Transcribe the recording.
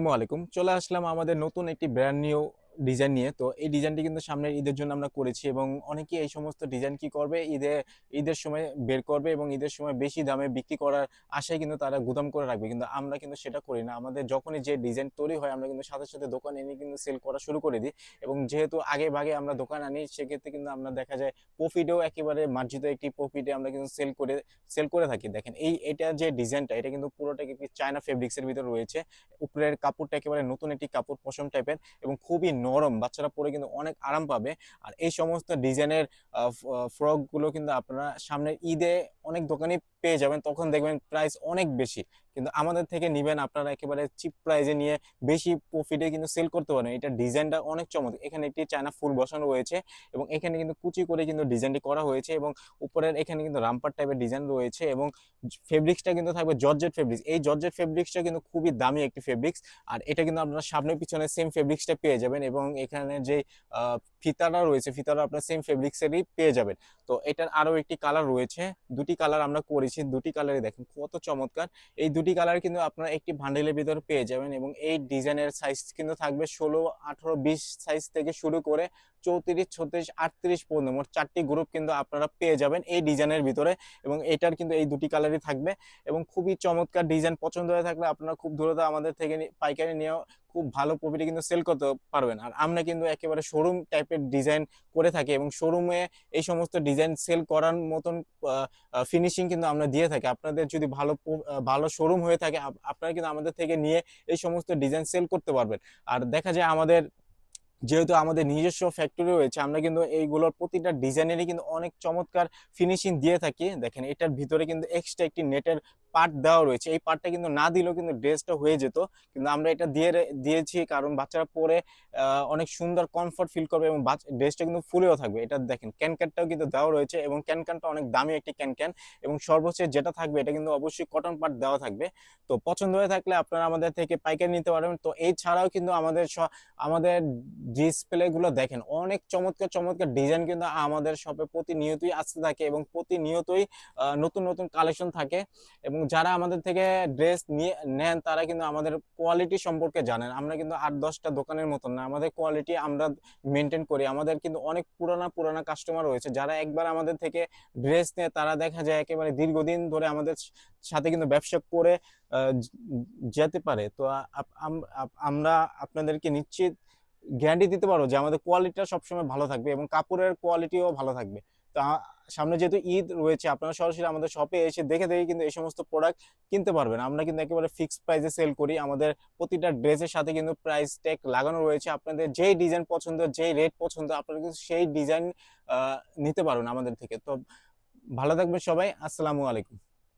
আসসালামু আলাইকুম। চলে আসলাম আমাদের নতুন একটি ব্র্যান্ড নিউ ডিজাইন নিয়ে। তো এই ডিজাইনটি কিন্তু সামনের ঈদের জন্য আমরা করেছি এবং অনেকেই এই সমস্ত ডিজাইন কি করবে ঈদের সময় বের করবে এবং ঈদের সময় বেশি দামে বিক্রি করার আশায় কিন্তু তারা গুদাম করে রাখবে। কিন্তু আমরা কিন্তু সেটা করি না। আমাদের যখনই যে ডিজাইন তৈরি হয় আমরা কিন্তু সাথে, সাথে দোকানে এনে কিন্তু সেল করা শুরু করে দিই এবং যেহেতু আগে-ভাগে আমরা দোকান আনি সেক্ষেত্রে কিন্তু আমরা দেখা যায় প্রফিটেও একেবারে মার্জিত একটি প্রফিটে আমরা কিন্তু সেল করে থাকি। দেখেন এটা যে ডিজাইনটা এটা কিন্তু পুরোটা কিন্তু চায়না ফেব্রিক্স এর ভিতরে রয়েছে। উপরের কাপড়টা একেবারে নতুন একটি কাপড় পশম টাইপের এবং খুবই নরম, বাচ্চারা পরে কিন্তু অনেক আরাম পাবে। আর এই সমস্ত ডিজাইনের ফ্রক গুলো কিন্তু আপনারা সামনের ঈদে অনেক দোকানেই পেয়ে যাবেন, তখন দেখবেন প্রাইস অনেক বেশি। কিন্তু আমাদের থেকে নিবেন আপনারা একেবারে চিপ প্রাইজে নিয়ে বেশি প্রফিটে কিন্তু সেল করতে পারেন। এটা ডিজাইনটা অনেক চমৎকার। এখানে একটি চায়না ফুল বসানো রয়েছে এবং এখানে কিন্তু কুচি করে কিন্তু ডিজাইনটি করা হয়েছে এবং উপরের এখানে কিন্তু রামপার টাইপের ডিজাইন রয়েছে এবং ফেব্রিক্সটা কিন্তু থাকবে জর্জেট ফেব্রিক্স। এই জর্জেট ফেব্রিক্সটা কিন্তু খুবই দামি একটি ফেব্রিক্স। আর এটা কিন্তু আপনারা সামনে পিছনে সেম ফেব্রিক্সটা পেয়ে যাবেন এবং এখানে যে ফিতাটা রয়েছে ফিতাটা আপনার সেম ফেব্রিক্সেরই পেয়ে যাবেন। তো এটার আরো একটি কালার রয়েছে, দুটি কালার আমরা করেছি, দুটি কালারই দেখেন কত চমৎকার। এই দুটি কালার কিন্তু আপনারা একটি বান্ডেলের ভিতরে পেয়ে যাবেন এবং এই ডিজাইনের সাইজ কিন্তু থাকবে 16, 18, 20 সাইজ থেকে শুরু করে 34, 36, 38 পর্যন্ত মোট 4টি গ্রুপ কিন্তু আপনারা পেয়ে যাবেন এই ডিজাইনের ভিতরে এবং এটার কিন্তু এই দুটি কালারই থাকবে এবং খুবই চমৎকার ডিজাইন। পছন্দ হয়ে থাকলে আপনারা খুব দ্রুত আমাদের থেকে পাইকারি নিয়েও খুব ভালো প্রফিটে কিন্তু সেল করতে পারবেন। আর আমরা কিন্তু একেবারে শোরুম টাইপের ডিজাইন করে থাকি এবং শোরুমে এই সমস্ত ডিজাইন সেল করার মতন ফিনিশিং কিন্তু আমরা দিয়ে থাকি। আপনাদের যদি ভালো শোরুম হয়ে থাকে আপনারা কিন্তু আমাদের থেকে নিয়ে এই সমস্ত ডিজাইন সেল করতে পারবেন। আর দেখা যায় যেহেতু আমাদের নিজস্ব ফ্যাক্টরি রয়েছে আমরা কিন্তু এইগুলোর প্রতিটা ডিজাইনেরই কিন্তু অনেক চমৎকার ফিনিশিং দিয়ে থাকি। দেখেন এটার ভিতরে কিন্তু এক্সট্রা একটি নেটের পার্ট দেওয়া রয়েছে, এই পার্টটা কিন্তু না দিলেও কিন্তু ড্রেসটা হয়ে যেত, কিন্তু আমরা এটা দিয়েছি কারণ বাচ্চারা পরে অনেক সুন্দর কমফর্ট ফিল করবে এবং ড্রেসটা কিন্তু ফুলেও থাকবে। এটা দেখেন ক্যানটাও কিন্তু দেওয়া রয়েছে এবং ক্যানটা অনেক দামি একটি ক্যান এবং সর্বশেষ যেটা থাকবে এটা কিন্তু অবশ্যই কটন পার্ট দেওয়া থাকবে। তো পছন্দ হয়ে থাকলে আপনারা আমাদের থেকে পাইকারি নিতে পারবেন। তো এই ছাড়াও কিন্তু আমাদের ডিসপ্লে গুলো দেখেন অনেক চমৎকার চমৎকার ডিজাইন কিন্তু আমাদের শপে প্রতিনিয়তই আসতে থাকে এবং প্রতিনিয়তই নতুন নতুন কালেকশন থাকে এবং যারা আমাদের থেকে ড্রেস নিয়ে নেন তারা কিন্তু আমাদের কোয়ালিটি সম্পর্কে জানেন। আমরা কিন্তু 8-10টা দোকানের মতন না, আমাদের কোয়ালিটি আমরা মেনটেন করি। আমাদের কিন্তু অনেক পুরানা পুরানা কাস্টমার রয়েছে যারা একবার আমাদের থেকে ড্রেস নেয় তারা দেখা যায় একেবারে দীর্ঘদিন ধরে আমাদের সাথে কিন্তু ব্যবসা করে যেতে পারে। তো আমরা আপনাদেরকে নিশ্চিত গ্যারান্টি দিতে পারো যে আমাদের কোয়ালিটিটা সবসময় ভালো থাকবে এবং কাপড়ের কোয়ালিটিও ভালো থাকবে। তো সামনে যেহেতু ঈদ রয়েছে আপনারা সরাসরি আমাদের শপে এসে দেখে দেখে কিন্তু এই সমস্ত প্রোডাক্ট কিনতে পারবেন। আমরা কিন্তু একেবারে ফিক্সড প্রাইসে সেল করি। আমাদের প্রতিটা ড্রেসের সাথে কিন্তু প্রাইস ট্যাগ লাগানো রয়েছে। আপনাদের যেই ডিজাইন পছন্দ, যেই রেট পছন্দ আপনারা কিন্তু সেই ডিজাইন নিতে পারবেন আমাদের থেকে। তো ভালো থাকবেন সবাই। আসসালামু আলাইকুম।